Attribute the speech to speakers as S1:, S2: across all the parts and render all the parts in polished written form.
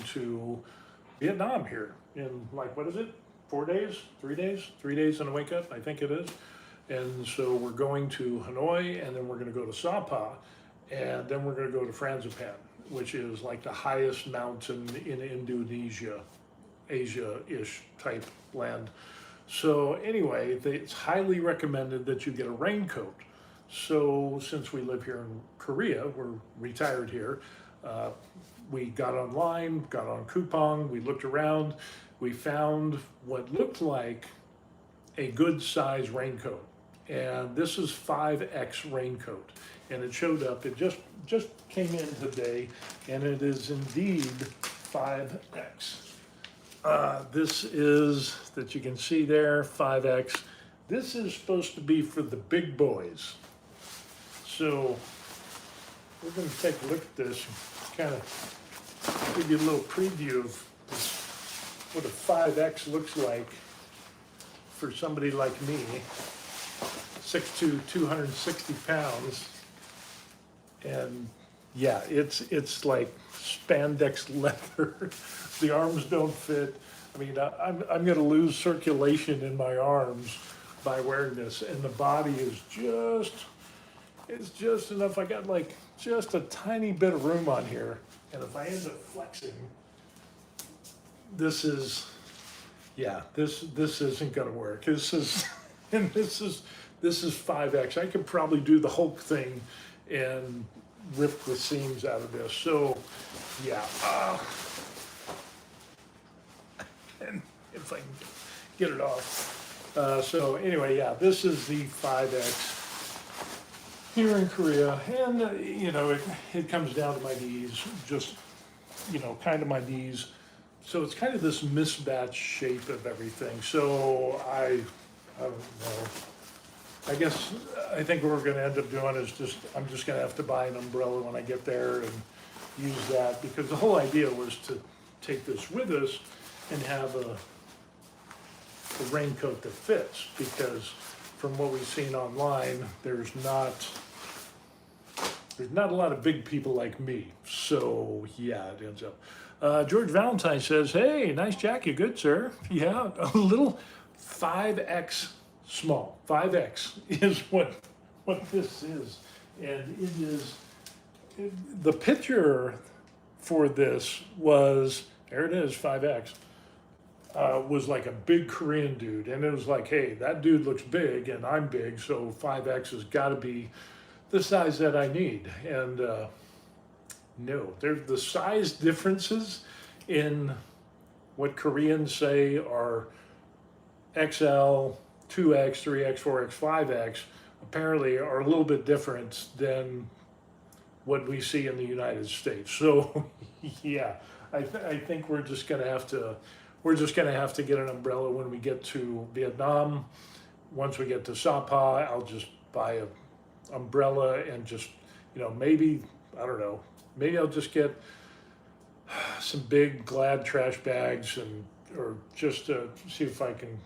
S1: to Vietnam here in like, what is it? 4 days, 3 days, 3 days and a wake up, I think it is. And so we're going to Hanoi, and then we're going to go to Sapa, and then we're going to go to Franzipan, which is like the highest mountain in Indonesia, Asia-ish type land. So anyway, it's highly recommended that you get a raincoat. So since we live here in Korea, we're retired here, we got online, got on Coupang, we looked around, we found what looked like a good size raincoat. And this is 5X raincoat. And it showed up, it just came in today, and it is indeed 5X. This is, that you can see there, 5X. This is supposed to be for the big boys. So we're going to take a look at this and kind of give you a little preview of what a 5X looks like for somebody like me, 6'2", 260 pounds. And yeah, it's like spandex leather. The arms don't fit. I mean, I'm going to lose circulation in my arms by wearing this, and the body is it's just enough. I got like just a tiny bit of room on here, and if I end up flexing, this isn't going to work. This is 5X. I could probably do the Hulk thing and rip the seams out of this. So yeah, and if I can get it off. So anyway, yeah, this is the 5X here in Korea, and it comes down to my knees, just kind of my knees. So it's kind of this mismatched shape of everything. So I don't know. I think what we're going to end up doing is I'm just going to have to buy an umbrella when I get there and use that, because the whole idea was to take this with us and have a raincoat that fits, because from what we've seen online, there's not a lot of big people like me. So yeah, it ends up. George Valentine says, hey, nice jacket, good sir. Yeah, a little 5X small. 5X is what this is. And it is, the picture for this was, there it is, 5X, was like a big Korean dude. And it was like, hey, that dude looks big and I'm big, so 5X has got to be the size that I need. And no, there's the size differences in what Koreans say are XL, 2X, 3X, 4X, 5X, apparently are a little bit different than what we see in the United States. So yeah, I think we're just gonna have to get an umbrella when we get to Vietnam. Once we get to Sapa, I'll just buy an umbrella and just, maybe, I don't know, maybe I'll just get some big Glad trash bags, or just to see if I can,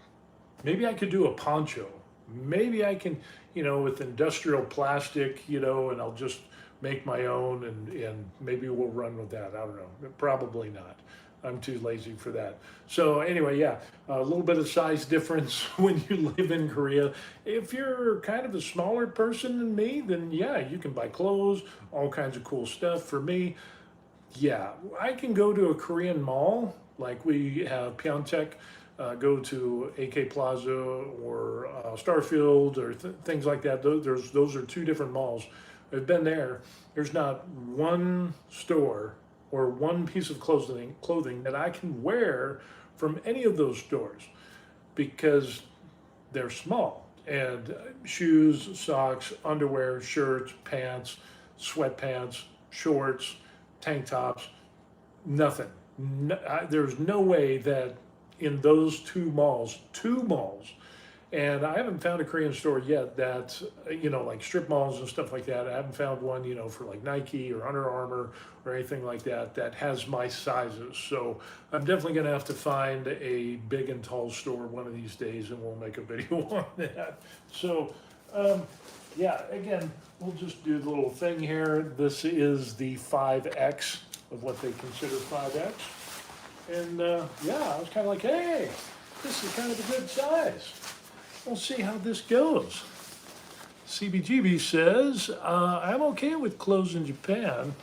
S1: maybe I could do a poncho. Maybe I can, with industrial plastic, and I'll just make my own, and maybe we'll run with that. I don't know, probably not. I'm too lazy for that. So anyway, yeah, a little bit of size difference when you live in Korea. If you're kind of a smaller person than me, then yeah, you can buy clothes, all kinds of cool stuff. For me, yeah, I can go to a Korean mall, like we have Pyeongtaek, go to AK Plaza or Starfield or things like that. Those are two different malls. I've been there. There's not one store or one piece of clothing that I can wear from any of those stores, because they're small. And shoes, socks, underwear, shirts, pants, sweatpants, shorts, tank tops, nothing. There's no way that in those two malls, and I haven't found a Korean store yet that, like strip malls and stuff like that. I haven't found one, for like Nike or Under Armour or anything like that that has my sizes. So I'm definitely going to have to find a big and tall store one of these days, and we'll make a video on that. So yeah, again, we'll just do the little thing here. This is the 5X of what they consider 5X. And yeah, I was kind of like, hey, this is kind of a good size. We'll see how this goes. CBGB says, I'm okay with clothes in Japan,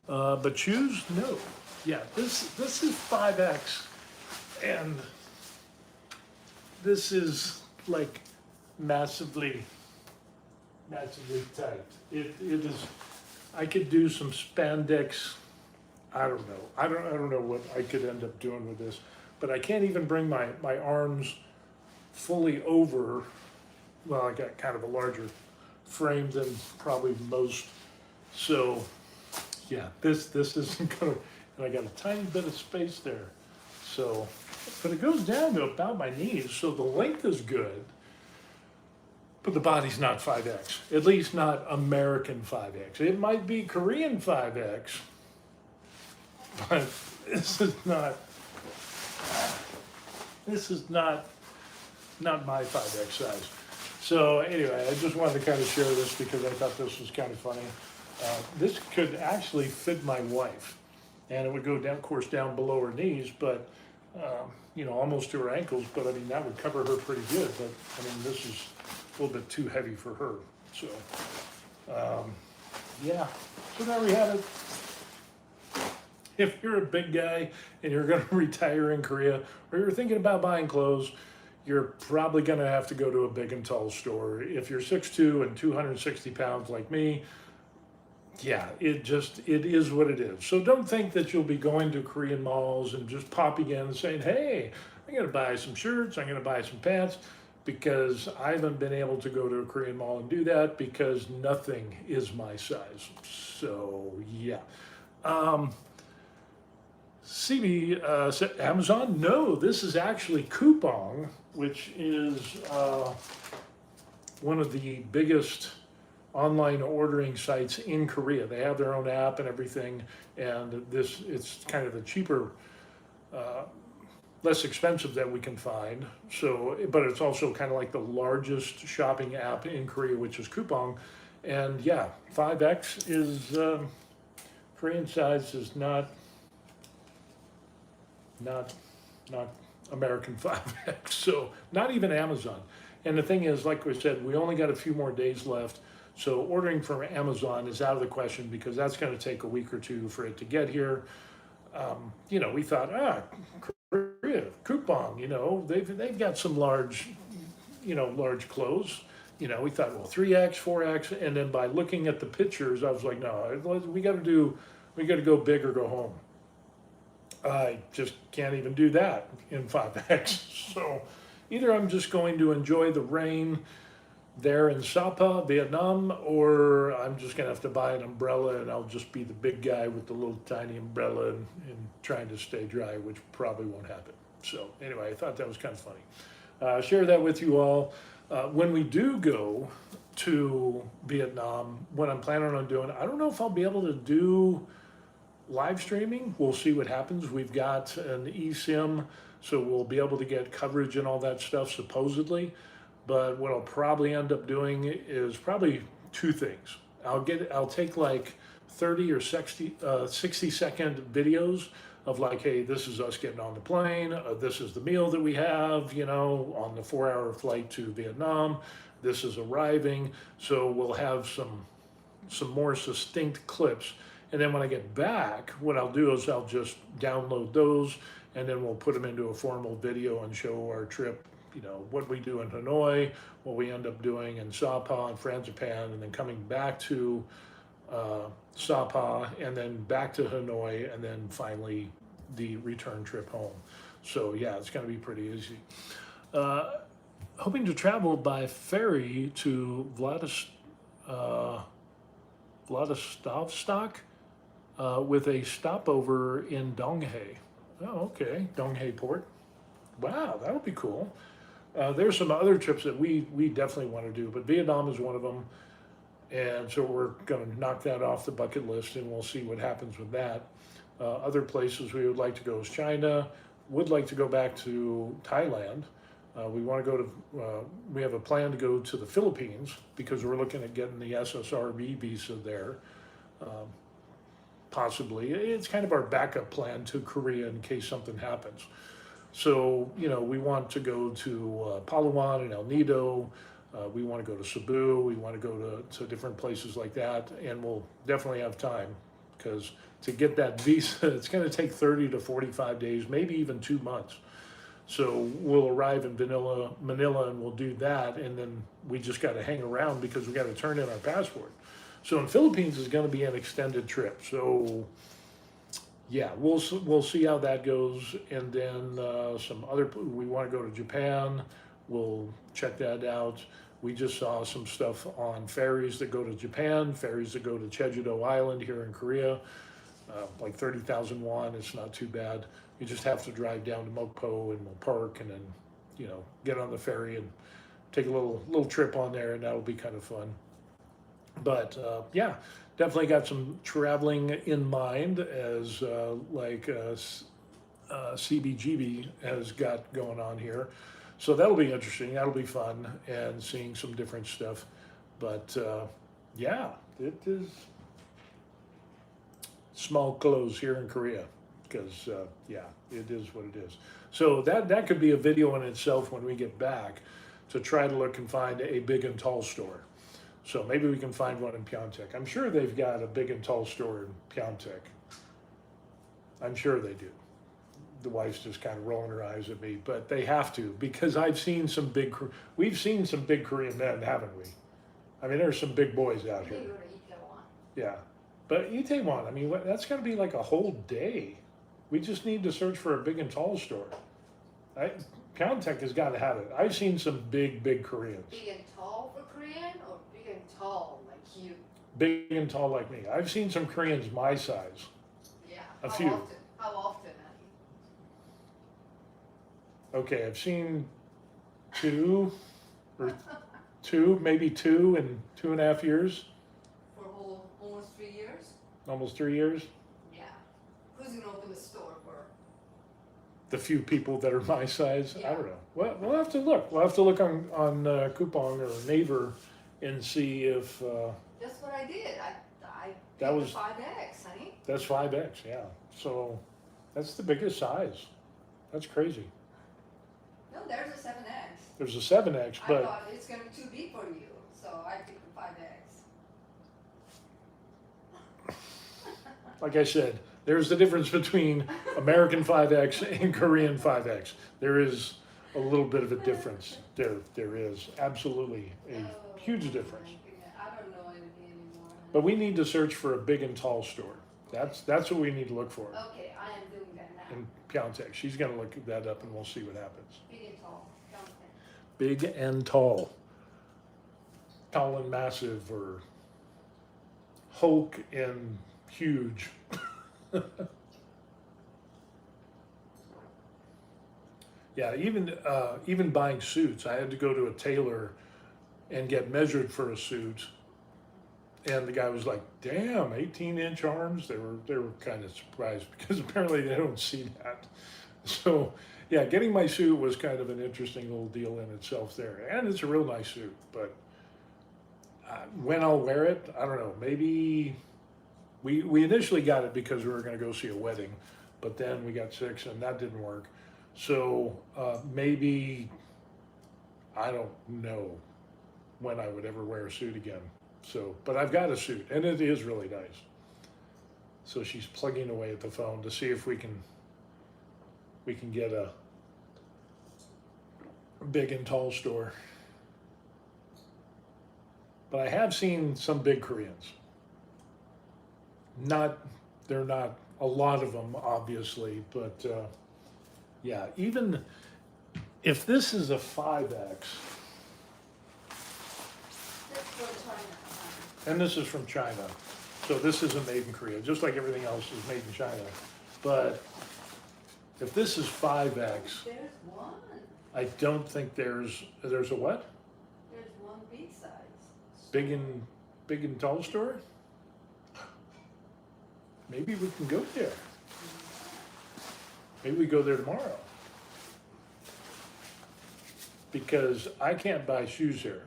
S1: but shoes, no. Yeah, this is 5X, and this is like massively tight. It is. I could do some spandex. I don't know. I don't know what I could end up doing with this, but I can't even bring my arms fully over. Well, I got kind of a larger frame than probably most. So yeah, this isn't gonna. And I got a tiny bit of space there. So, but it goes down to about my knees, so the length is good. But the body's not 5X, at least not American 5X. It might be Korean 5X, but this is not my 5X size. So anyway, I just wanted to kind of share this because I thought this was kind of funny. This could actually fit my wife, and it would go down, of course, down below her knees, but you know, almost to her ankles. But I mean, that would cover her pretty good. But I mean, this is a little bit too heavy for her. So yeah, so there we have it. If you're a big guy and you're going to retire in Korea, or you're thinking about buying clothes, you're probably going to have to go to a big and tall store. If you're 6'2" and 260 pounds like me, yeah, it is what it is. So don't think that you'll be going to Korean malls and just popping in and saying, hey, I'm going to buy some shirts, I'm going to buy some pants, because I haven't been able to go to a Korean mall and do that because nothing is my size. So yeah. CB said, Amazon? No, this is actually Coupang, which is one of the biggest online ordering sites in Korea. They have their own app and everything, and it's kind of the cheaper, less expensive that we can find. So, but it's also kind of like the largest shopping app in Korea, which is Coupang. And yeah, 5X is Korean size is not American 5X, so not even Amazon. And the thing is, like we said, we only got a few more days left, so ordering from Amazon is out of the question because that's going to take a week or two for it to get here. You know, we thought, Korea, Coupang, you know, they've got some large clothes. You know, we thought, well, 3X, 4X, and then by looking at the pictures, I was like, no, we got to go big or go home. I just can't even do that in 5X. So either I'm just going to enjoy the rain there in Sapa, Vietnam, or I'm just going to have to buy an umbrella and I'll just be the big guy with the little tiny umbrella and trying to stay dry, which probably won't happen. So anyway, I thought that was kind of funny. Share that with you all. When we do go to Vietnam, what I'm planning on doing, I don't know if I'll be able to do live streaming. We'll see what happens. We've got an eSIM, so we'll be able to get coverage and all that stuff supposedly. But what I'll probably end up doing is probably two things. I'll take like 30 or 60-second videos of like, hey, this is us getting on the plane. This is the meal that we have, you know, on the 4-hour flight to Vietnam. This is arriving. So we'll have some more succinct clips. And then when I get back, what I'll do is I'll just download those and then we'll put them into a formal video and show our trip, you know, what we do in Hanoi, what we end up doing in Sapa and Frangipan, and then coming back to Sapa and then back to Hanoi and then finally the return trip home. So yeah, it's going to be pretty easy. Hoping to travel by ferry to Vladivostok with a stopover in Donghae. Oh, okay, Donghae Port. Wow, that'll be cool. There's some other trips that we definitely want to do, but Vietnam is one of them. And so we're going to knock that off the bucket list and we'll see what happens with that. Other places we would like to go is China, would like to go back to Thailand. We want to go to, we have a plan to go to the Philippines because we're looking at getting the SSRB visa there. possibly. It's kind of our backup plan to Korea in case something happens. So, we want to go to Palawan and El Nido. We want to go to Cebu. We want to go to different places like that. And we'll definitely have time because to get that visa, it's going to take 30 to 45 days, maybe even 2 months. So we'll arrive in Manila and we'll do that. And then we just got to hang around because we got to turn in our passport. So in Philippines is going to be an extended trip. So yeah, we'll see how that goes, and then we want to go to Japan. We'll check that out. We just saw some stuff on ferries that go to Japan, ferries that go to Jeju-do Island here in Korea, like 30,000 won. It's not too bad. You just have to drive down to Mokpo and we'll park, and then get on the ferry and take a little trip on there, and that'll be kind of fun. But yeah, definitely got some traveling in mind as CBGB has got going on here. So that'll be interesting. That'll be fun, and seeing some different stuff. But yeah, it is small clothes here in Korea because yeah, it is what it is. So that could be a video in itself when we get back to try to look and find a big and tall store. So maybe we can find one in Pyeongtaek. I'm sure they've got a big and tall store in Pyeongtaek. I'm sure they do. The wife's just kind of rolling her eyes at me, but they have to, because we've seen some big Korean men, haven't we? I mean, there's some big boys out here. Yeah, but Itaewon, I mean, that's got to be like a whole day. We just need to search for a big and tall store. Pyeongtaek has got to have it. I've seen some big Koreans.
S2: Big and tall for Korean, or big and tall like you?
S1: Big and tall like me. I've seen some Koreans my size.
S2: Yeah.
S1: A few.
S2: How often?
S1: Okay, I've seen two, maybe two in 2.5 years.
S2: For almost 3 years?
S1: Almost 3 years.
S2: Yeah. Who's going to open the store for?
S1: The few people that are my size.
S2: Yeah.
S1: I don't know. Well, we'll have to look. We'll have to look on Coupang or Naver and see if.
S2: That's what I did. I
S1: that was
S2: 5X, honey.
S1: That's 5X, yeah. So that's the biggest size. That's crazy.
S2: No, there's a 7X.
S1: There's a 7X, but
S2: I thought it's going to be too big for you, so I picked the 5X.
S1: like I said, there's the difference between American 5X and Korean 5X. There is a little bit of a difference. There is absolutely a huge difference.
S2: I don't know anything anymore.
S1: But we need to search for a big and tall store. That's what we need to look for.
S2: Okay, I am doing that now.
S1: In Pyeongtaek. She's going to look that up and we'll see what happens.
S2: Big and tall.
S1: Big and tall. Tall and massive, or Hulk and huge. Yeah, even buying suits, I had to go to a tailor and get measured for a suit, and the guy was like, "Damn, 18-inch arms." They were kind of surprised because apparently they don't see that. So yeah, getting my suit was kind of an interesting little deal in itself there, and it's a real nice suit. But when I'll wear it, I don't know. Maybe we initially got it because we were going to go see a wedding, but then we got sick and that didn't work. So maybe, I don't know when I would ever wear a suit again. So, but I've got a suit and it is really nice. So she's plugging away at the phone to see if we can get a big and tall store. But I have seen some big Koreans. They're not a lot of them, obviously, but yeah, even if this is a 5X,
S2: That's for China.
S1: and this is from China, so this isn't made in Korea, just like everything else is made in China. But if this is 5X,
S2: There's one.
S1: I don't think there's a what?
S2: There's one big size.
S1: Big and tall store? Maybe we can go there. Maybe we go there tomorrow. Because I can't buy shoes here.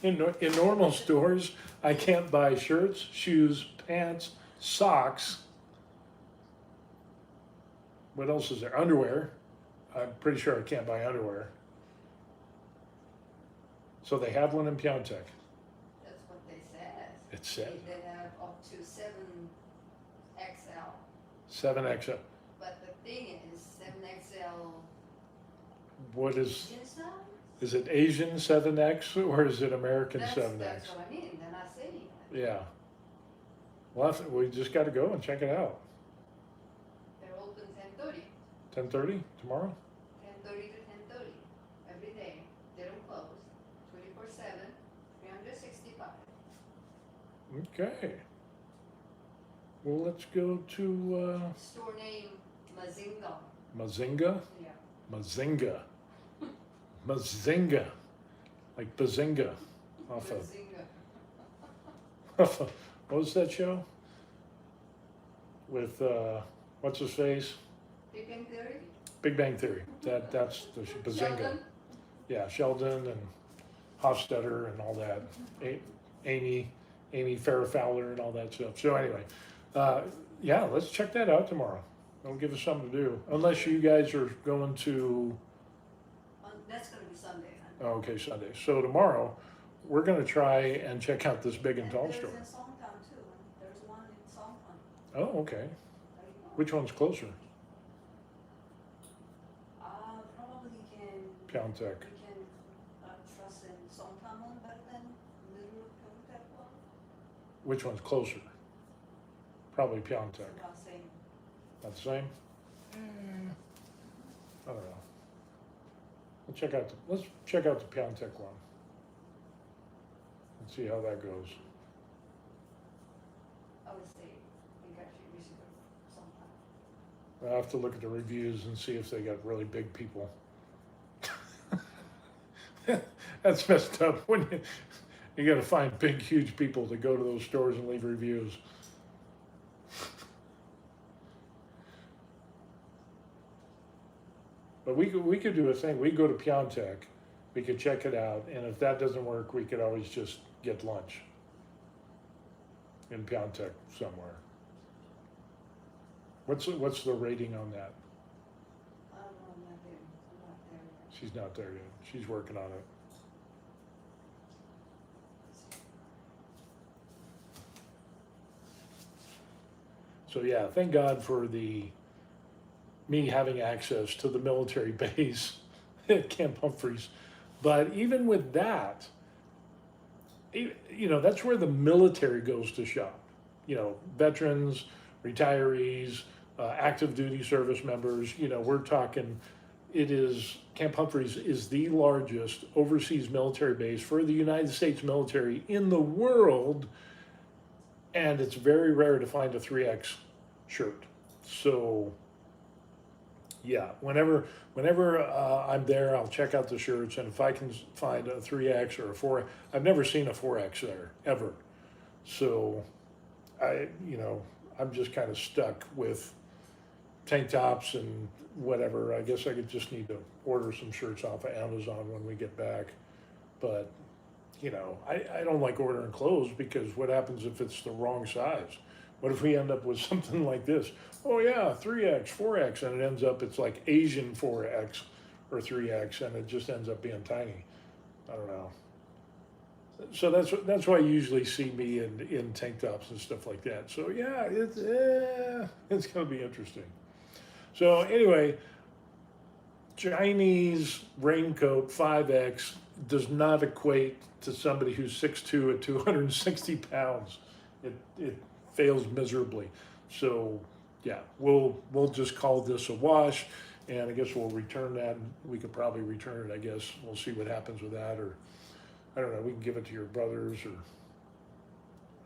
S1: in normal stores, I can't buy shirts, shoes, pants, socks. What else is there? Underwear. I'm pretty sure I can't buy underwear. So they have one in Pyeongtaek.
S2: That's what they said.
S1: It said
S2: They have up to 7XL.
S1: 7XL.
S2: But the thing is, 7XL
S1: What is
S2: Asian size?
S1: is it Asian 7X or is it American
S2: That's
S1: 7X?
S2: what I mean. They're not saying it.
S1: Yeah. Well, we just got to go and check it out.
S2: They're open 10:30.
S1: 10:30 tomorrow?
S2: 10:30 to 10:30 every day. They don't close. 24/7, 365.
S1: Okay. Well, let's go to
S2: Store name Mazinga.
S1: Mazinga.
S2: Yeah.
S1: Mazinga. Mazinga. Like Bazinga. Off of,
S2: Mazinga.
S1: what was that show? With, what's his face?
S2: Big Bang Theory.
S1: Big Bang Theory. That's the Bazinga.
S2: Sheldon.
S1: Yeah, Sheldon and Hofstadter and all that. Amy Farrah Fowler and all that stuff. So anyway, yeah, let's check that out tomorrow. That'll give us something to do. Unless you guys are going to,
S2: That's going to be Sunday. Huh?
S1: oh, okay, Sunday. So tomorrow, we're going to try and check out this big and tall
S2: there's
S1: store.
S2: in Songtan too. There's one in Songtan.
S1: Oh, okay.
S2: There you go.
S1: Which one's closer?
S2: Probably can.
S1: Pyeongtaek.
S2: We can trust in Songtan one better than Little Pyeongtaek one.
S1: Which one's closer? Probably Pyeongtaek.
S2: It's about same.
S1: Not the same? I don't know. Let's check out the Pyeongtaek one. And see how that goes.
S2: I would say we should go sometime.
S1: I'll have to look at the reviews and see if they got really big people. That's messed up when you got to find big, huge people to go to those stores and leave reviews. But we could do a thing. We go to Pyeongtaek, we could check it out, and if that doesn't work, we could always just get lunch in Pyeongtaek somewhere. What's the rating on that?
S2: I don't know, I'm not there. I'm not there yet.
S1: She's not there yet. She's working on it. So yeah, thank God for me having access to the military base at Camp Humphreys. But even with that, that's where the military goes to shop. Veterans, retirees, active duty service members, we're talking, Camp Humphreys is the largest overseas military base for the United States military in the world. And it's very rare to find a 3X shirt. So yeah, whenever I'm there, I'll check out the shirts, and if I can find a 3X or a 4, I've never seen a 4X there ever. So I'm just kind of stuck with tank tops and whatever. I guess I could just need to order some shirts off of Amazon when we get back. But I don't like ordering clothes, because what happens if it's the wrong size? What if we end up with something like this? Oh yeah, 3X, 4X, and it ends up, it's like Asian 4X or 3X, and it just ends up being tiny. I don't know. So that's why you usually see me in tank tops and stuff like that. So yeah, it's going to be interesting. So anyway, Chinese raincoat 5X does not equate to somebody who's 6'2" at 260 pounds. It fails miserably. So yeah, we'll just call this a wash, and I guess we'll return that. We could probably return it, I guess. We'll see what happens with that, or I don't know, we can give it to your brothers, or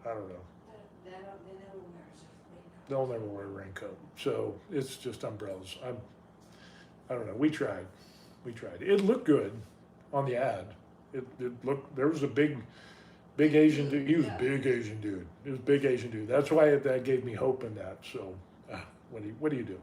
S1: I don't know.
S2: They never wear a raincoat.
S1: They'll never wear a raincoat. So it's just umbrellas. I don't know. We tried. It looked good on the ad. It looked, there was a big Asian dude. He was a big Asian dude. He was a big Asian dude. That's why that gave me hope in that. So what do you do?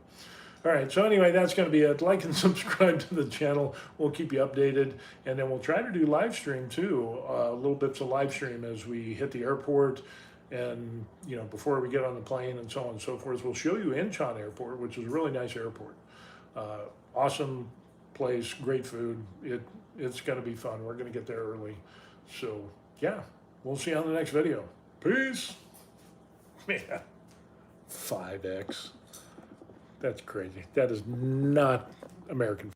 S1: All right, so anyway, that's going to be it. Like and subscribe to the channel. We'll keep you updated. And then we'll try to do live stream too, little bits of live stream as we hit the airport and, you know, before we get on the plane and so on and so forth. We'll show you Incheon Airport, which is a really nice airport. Awesome place, great food. It's going to be fun. We're going to get there early. So, yeah, we'll see you on the next video. Peace. Man, 5X. That's crazy. That is not American.